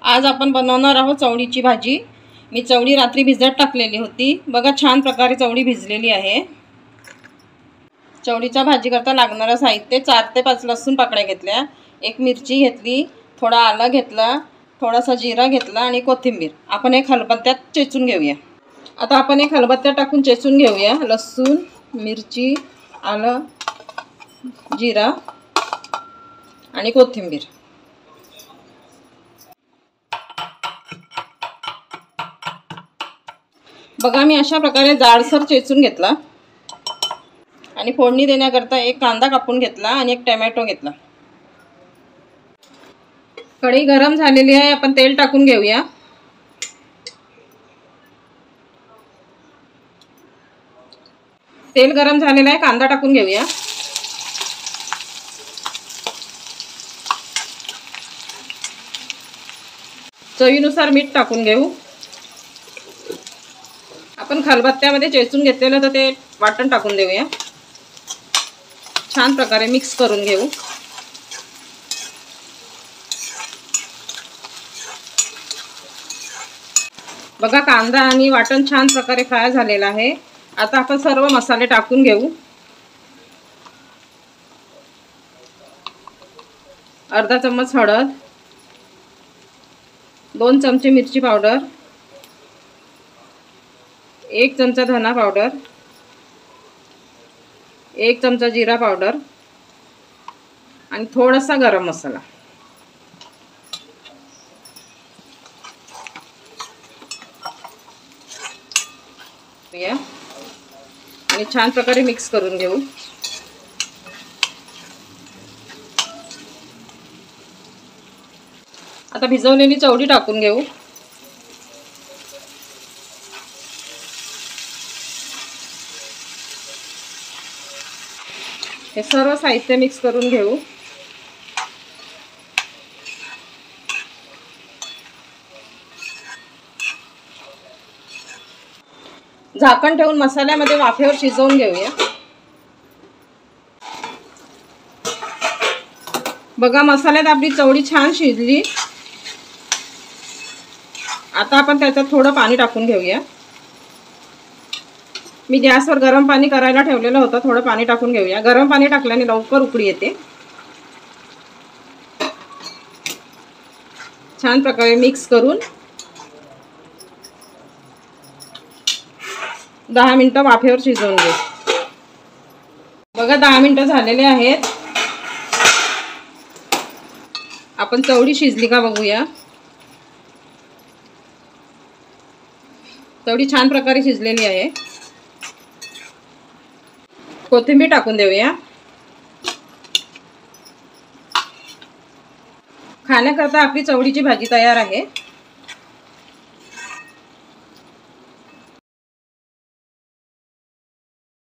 आज आपण बनवणार आहोत चवळीची भाजी। मी चवळी रात्री भिजत टाकलेली होती। बघा छान प्रकारे चवळी भिजलेली आहे। चवळीच्या भाजी करता लागणारे साहित्य 4 ते 5 लसूण पाकळ्या घेतल्या, एक मिरची घेतली, थोडा आलं घेतला, थोडासा जिरा घेतला आणि कोथिंबीर। आपण एक खलबत्त्यात चेचून घेऊया। आता आपण एक खलबत्त्यात टाकून चेचून घेऊया। लसूण, मिरची, आलं, जिरा आणि कोथिंबीर। बघा मी अशा प्रकारे जाडसर चेचून घेतला आणि फोडणी देण्याकरता एक कांदा कापून घेतला आणि एक टोमॅटो घेतला। कढई गरम झालेली आहे, आपण तेल टाकून घेऊया। तेल गरम झालेलं आहे, कांदा टाकून घेऊया। चवीनुसार मीठ टाकून घेऊ। आपण खलबत्त्यामध्ये चेचून घेतलेलं तर ते वाटण टाकून देऊया। छान प्रकारे मिक्स करून घेऊ। बघा कांदा आणि वाटण छान प्रकारे फ्राय झालेला आहे। आता आपण सर्व मसाले टाकून घेऊ। अर्धा चम्मच हळद, 2 चमचे मिरची पावडर, 1 चमचा धना पावडर, 1 चमचा जीरा पावडर आणि थोडासा गरम मसाला। आणि छान प्रकारे मिक्स करून घेऊ। आता भिजवलेली चवळी टाकून घेऊ। हे सर्व साहित्य मिक्स करून घेऊ। झाकण ठेवून मसाल्यामध्ये वाफेवर शिजवून घेऊया। बघा मसाल्यात आपली चवळी छान शिजली। आता आपण त्याच्यात थोडं पाणी टाकून घेऊया। मी गॅसवर गरम पाणी करायला ठेवलेलं होतं, थोडं पाणी टाकून घेऊया। गरम पाणी टाकल्याने लवकर उकळी येते। छान प्रकारे मिक्स करून 10 मिनिटं वाफेवर शिजवून घेऊ। बघा 10 मिनिटं झालेले आहेत। आपण चवळी शिजली का बघूया। चवळी छान प्रकारे शिजलेली आहे। कोथिंबीर टाकून देऊया। खाण्याकरता आपली चवळीची भाजी तयार आहे।